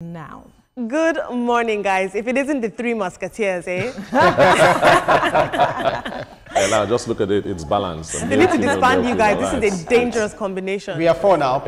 now. Good morning, guys. If it isn't the Three Musketeers, eh? Now just look at it, it's balanced. They need to disband you guys. This is a dangerous combination. We are four now.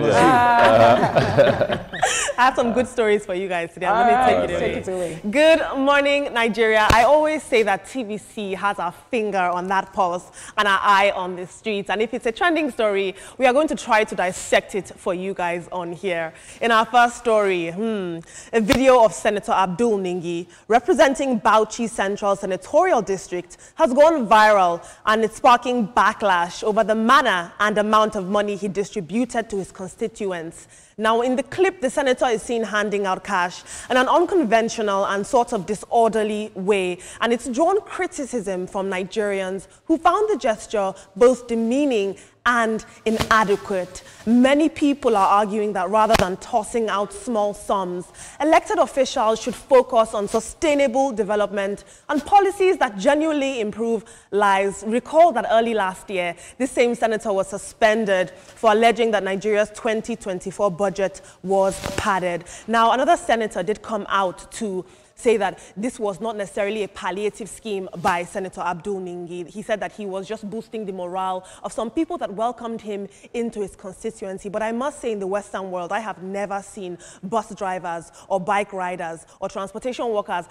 I have some good stories for you guys today. I'm going to take it away. Good morning, Nigeria. I always say that TVC has our finger on that pulse and our eye on the streets. And if it's a trending story, we are going to try to dissect it for you guys on here. In our first story, a video of Senator Abdul Ningi representing Bauchi Central Senatorial District has gone viral, and it's sparking backlash over the manner and amount of money he distributed to his constituents. Now, in the clip, the senator is seen handing out cash in an unconventional and sort of disorderly way, and it's drawn criticism from Nigerians who found the gesture both demeaning and inadequate. Many people are arguing that rather than tossing out small sums, elected officials should focus on sustainable development and policies that genuinely improve lives. Recall that early last year, this same senator was suspended for alleging that Nigeria's 2024 budget was padded. Now, another senator did come out to say that this was not necessarily a palliative scheme by Senator Abdul Ningi. He said that he was just boosting the morale of some people that welcomed him into his constituency. But I must say, in the Western world, I have never seen bus drivers or bike riders or transportation workers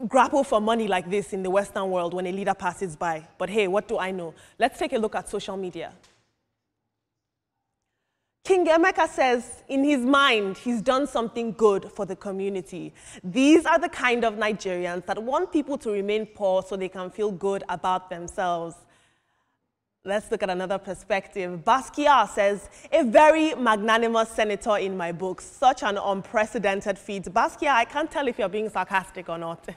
grapple for money like this in the Western world when a leader passes by. But hey, what do I know? Let's take a look at social media. King Emeka says in his mind he's done something good for the community. These are the kind of Nigerians that want people to remain poor so they can feel good about themselves. Let's look at another perspective. Basquiat says, a very magnanimous senator in my books. Such an unprecedented feat. Basquiat, I can't tell if you're being sarcastic or not.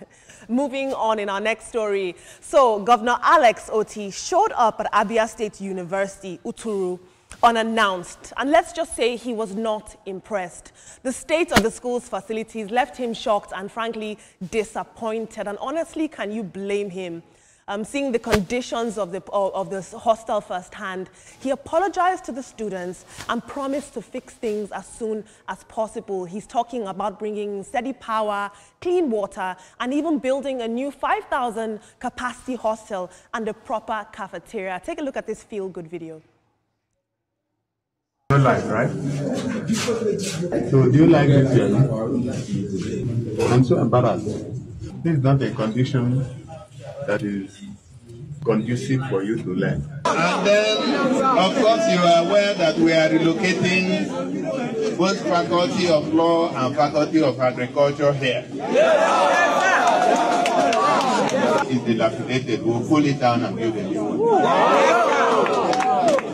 Moving on in our next story. So, Governor Alex Otti showed up at Abia State University Uturu unannounced, and let's just say he was not impressed. The state of the school's facilities left him shocked and frankly disappointed, and honestly, can you blame him? Seeing the conditions of the hostel firsthand, he apologized to the students and promised to fix things as soon as possible. He's talking about bringing steady power, clean water, and even building a new 5,000 capacity hostel and a proper cafeteria. Take a look at this feel-good video. You like, right? So do you like this journey? I'm so embarrassed. This is not a condition that is conducive for you to learn. And then, of course, you are aware that we are relocating both Faculty of Law and Faculty of Agriculture here. It's dilapidated. We'll pull it down and build a new one.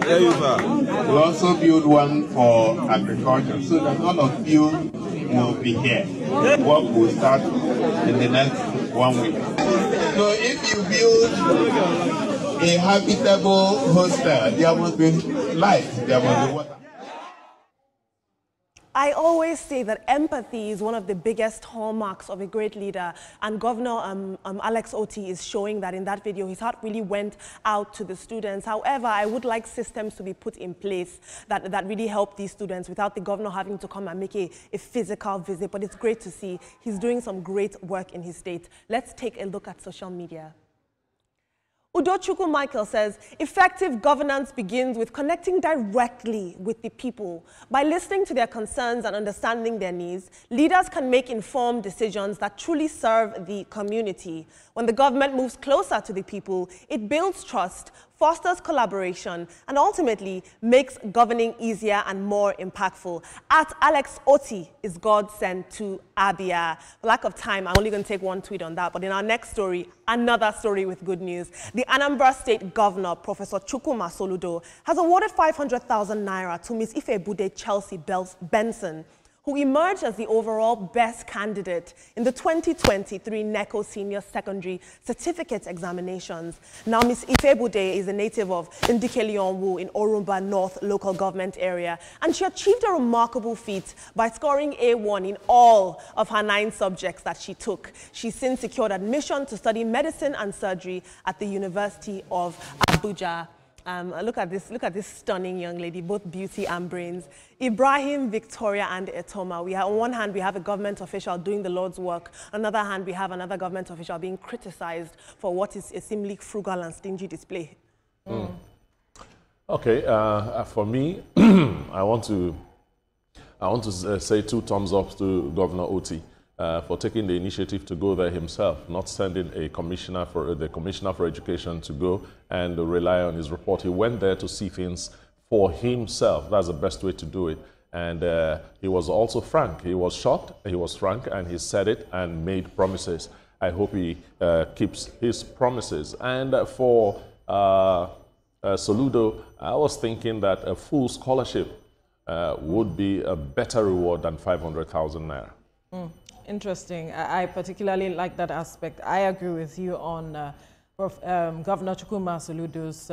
We'll also build one for agriculture so that all of you will be here. Work will start in the next 1 week. So if you build a habitable hostel, there must be light, there must be water. I always say that empathy is one of the biggest hallmarks of a great leader, and Governor Alex Otti is showing that in that video. His heart really went out to the students. However, I would like systems to be put in place that really help these students without the governor having to come and make a physical visit. But it's great to see he's doing some great work in his state. Let's take a look at social media. Udochukwu Michael says, effective governance begins with connecting directly with the people. By listening to their concerns and understanding their needs, leaders can make informed decisions that truly serve the community. When the government moves closer to the people, it builds trust, fosters collaboration, and ultimately makes governing easier and more impactful. At Alex Otti is God sent to Abia. For lack of time, I'm only going to take one tweet on that. But in our next story, another story with good news. The Anambra State Governor, Professor Chukwuma Soludo, has awarded 500,000 naira to Miss Ifebude Chelsea Benson, who emerged as the overall best candidate in the 2023 NECO Senior Secondary Certificate Examinations. Now, Ms. Ifebude is a native of Ndikelion in Orumba North Local Government Area, and she achieved a remarkable feat by scoring A1 in all of her 9 subjects that she took. She's since secured admission to study medicine and surgery at the University of Abuja. Look at this stunning young lady, both beauty and brains. Ibrahim, Victoria, and Etoma. On one hand, we have a government official doing the Lord's work. On the other hand, we have another government official being criticized for what is a seemingly frugal and stingy display. Okay, for me, I want to say 2 thumbs up to Governor Otti for taking the initiative to go there himself, not sending the Commissioner for Education to go and rely on his report. He went there to see things for himself. That's the best way to do it. And he was also frank. He was shocked, he was frank, and he said it and made promises. I hope he keeps his promises. And for Soludo, I was thinking that a full scholarship would be a better reward than 500,000 naira. Interesting. I particularly like that aspect. I agree with you on Governor Chukwuma Soludo's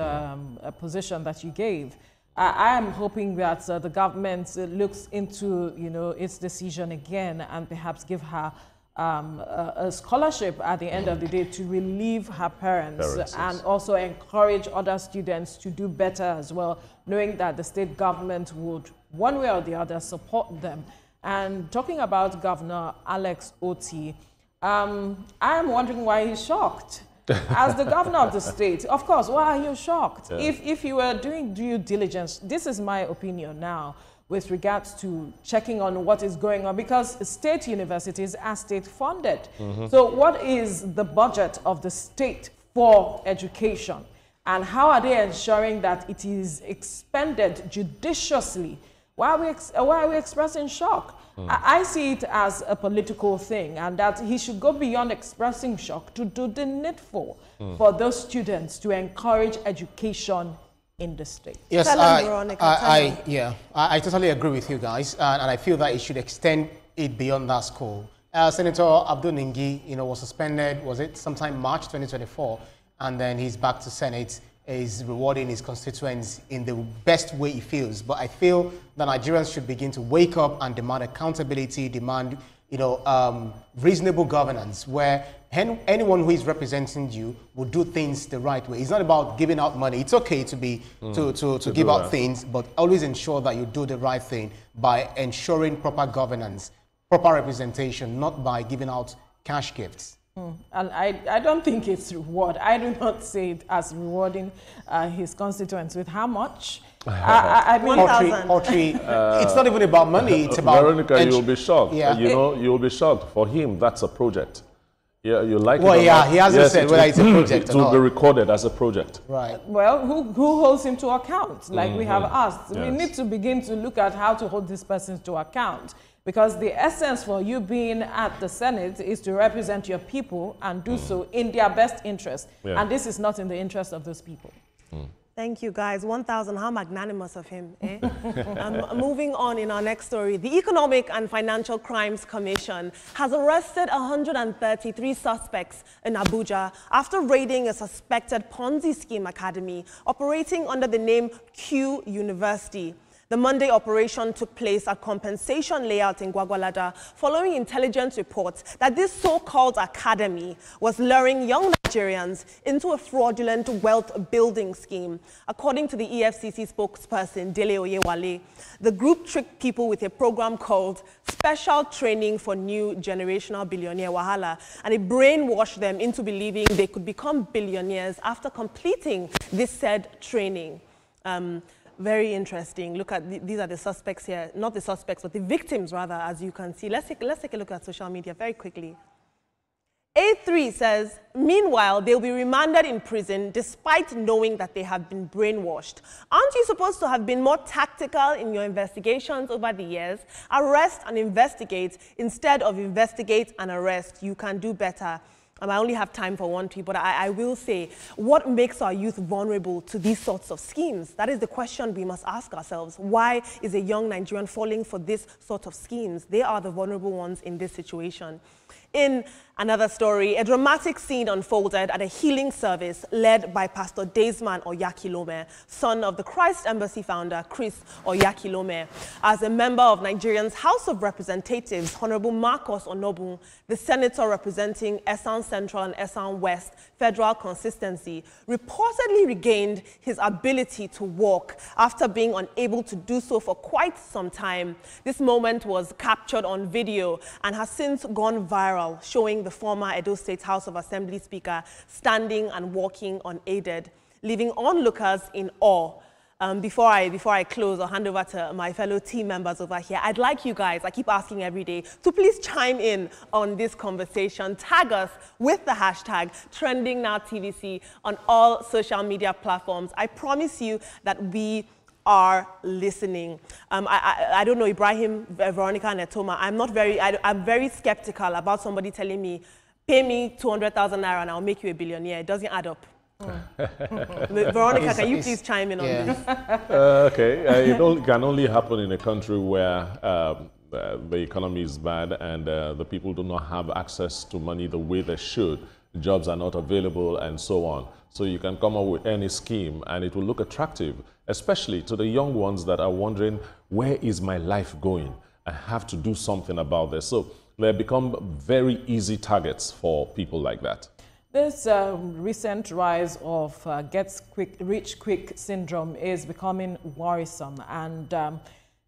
position that you gave. I am hoping that the government looks into, its decision again and perhaps give her a scholarship at the end of the day to relieve her parents and also encourage other students to do better as well, knowing that the state government would, one way or the other, support them. And talking about Governor Alex Otti, I am wondering why he's shocked. As the governor of the state, of course, why are you shocked? Yeah. If you were doing due diligence, this is my opinion now with regards to checking on what is going on, because state universities are state funded. So what is the budget of the state for education? And how are they ensuring that it is expended judiciously? Why are we expressing shock? I see it as a political thing, and that he should go beyond expressing shock to do the needful for those students to encourage education in the state. Yes, I totally agree with you guys, and I feel that it should extend it beyond that school. Senator Abdul Ningi, was suspended, was it sometime March 2024, and then he's back to Senate. Is rewarding his constituents in the best way he feels. But I feel that Nigerians should begin to wake up and demand accountability, demand, reasonable governance, where anyone who is representing you will do things the right way. It's not about giving out money. It's okay to be to give out things, but always ensure that you do the right thing by ensuring proper governance, proper representation, not by giving out cash gifts. And I don't think it's reward. I do not see it as rewarding his constituents. With how much? I mean, Otti, it's not even about money. It's about Veronica, you'll be shocked. Yeah. You'll be shocked. For him, that's a project. Yeah, you like it. Well, yeah, he hasn't said whether it's a project or not. It will be recorded as a project. Right. Well, who holds him to account? Like we have asked. Yes. We need to begin to look at how to hold this person to account. Because the essence for you being at the Senate is to represent your people and do so in their best interest. Yeah. And this is not in the interest of those people. Thank you, guys. 1,000, how magnanimous of him. Eh? Moving on in our next story, the Economic and Financial Crimes Commission has arrested 133 suspects in Abuja after raiding a suspected Ponzi scheme academy operating under the name Q University. The Monday operation took place at Compensation Layout in Gwagwalada following intelligence reports that this so-called academy was luring young Nigerians into a fraudulent wealth building scheme. According to the EFCC spokesperson, Dele Oyewale, the group tricked people with a program called Special Training for New Generational Billionaire Wahala, and it brainwashed them into believing they could become billionaires after completing this said training. Very interesting. Look at these are the suspects here, not the suspects, but the victims rather, as you can see. Let's take a look at social media very quickly. A3 says, meanwhile, they'll be remanded in prison despite knowing that they have been brainwashed. Aren't you supposed to have been more tactical in your investigations over the years? Arrest and investigate instead of investigate and arrest. You can do better. I only have time for one tweet, but I will say, what makes our youth vulnerable to these sorts of schemes? That is the question we must ask ourselves. Why is a young Nigerian falling for this sort of schemes? They are the vulnerable ones in this situation. In Another story, a dramatic scene unfolded at a healing service led by Pastor Desmond Oyakilome, son of the Christ Embassy founder Chris Oyakilome. As a member of Nigeria's House of Representatives, Honorable Marcus Onobun, the senator representing Esan Central and Esan West federal consistency, reportedly regained his ability to walk after being unable to do so for quite some time. This moment was captured on video and has since gone viral, showing the former Edo State House of Assembly Speaker standing and walking unaided, leaving onlookers in awe. Before I close or hand over to my fellow team members over here, I'd like you guys, I keep asking every day, to please chime in on this conversation. Tag us with the hashtag TrendingNowTVC on all social media platforms. I promise you that we are listening. I don't know, Ibrahim, Veronica, and Etoma. I'm very skeptical about somebody telling me, pay me 200,000 naira and I'll make you a billionaire. It doesn't add up. Veronica, can you please chime in on this? Okay, it can only happen in a country where the economy is bad and the people do not have access to money the way they should. Jobs are not available and so on. So you can come up with any scheme and it will look attractive, especially to the young ones that are wondering, where is my life going? I have to do something about this. So they become very easy targets for people like that. This recent rise of rich quick syndrome is becoming worrisome, and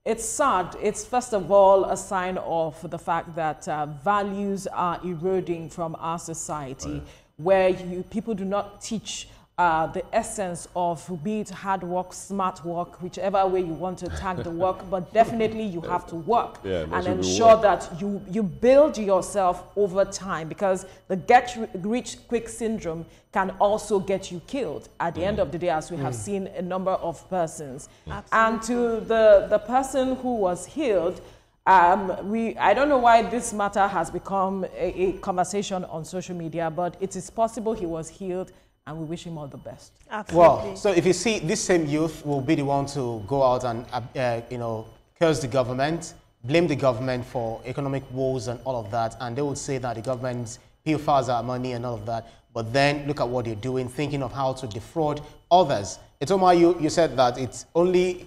it's sad. It's first of all a sign of the fact that values are eroding from our society, where people do not teach the essence of, be it hard work, smart work, whichever way you want to tag the work, but definitely you have to work and ensure that you build yourself over time, because the get-rich-quick syndrome can also get you killed at the end of the day, as we have seen a number of persons. And to the person who was healed, I don't know why this matter has become a conversation on social media, but it is possible he was healed, and we wish him all the best. Absolutely. Well, so if you see, this same youth will be the one to go out and, curse the government, blame the government for economic woes and all of that, and they would say that the government pilfers our money and all of that. But then look at what you're doing, thinking of how to defraud others. Etoma, you said that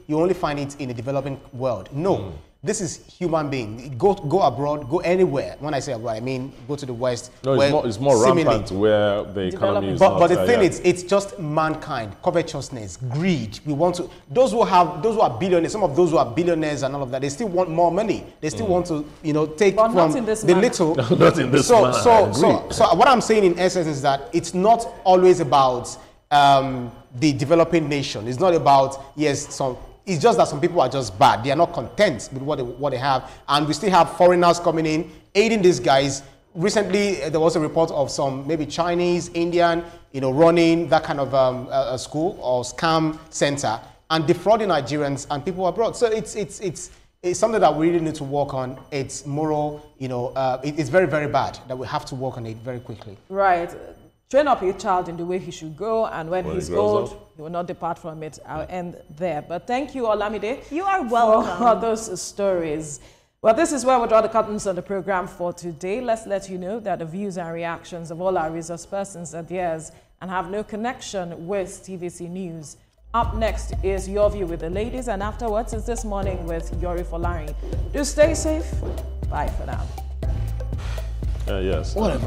you only find it in the developing world. No. This is human being. Go abroad, go anywhere. When I say abroad, I mean go to the West. No, it's more rampant where the economy is But the thing is, it's just mankind, covetousness, greed. We want to, those who are billionaires, some of those who are billionaires and all of that, they still want more money. They still want to, take from the little. Not in this manner. So what I'm saying in essence is that it's not always about the developing nation. It's not about, it's just that some people are just bad. They are not content with what they have. And we still have foreigners coming in, aiding these guys. Recently, there was a report of some maybe Chinese, Indian, running that kind of a school or scam center and defrauding Nigerians and people abroad. So it's something that we really need to work on. It's moral, it's very, very bad that we have to work on it very quickly. Right. Train up your child in the way he should go, and when he's old, he will not depart from it. I'll end there. But thank you, Olamide. You are welcome. For those stories. Well, this is where we draw the curtains on the program for today. Let's let you know that the views and reactions of all our resource persons are theirs and have no connection with TVC News. Up next is Your View with the Ladies, and afterwards is This Morning with Yori Folari. Do stay safe. Bye for now. Yes. Whatever.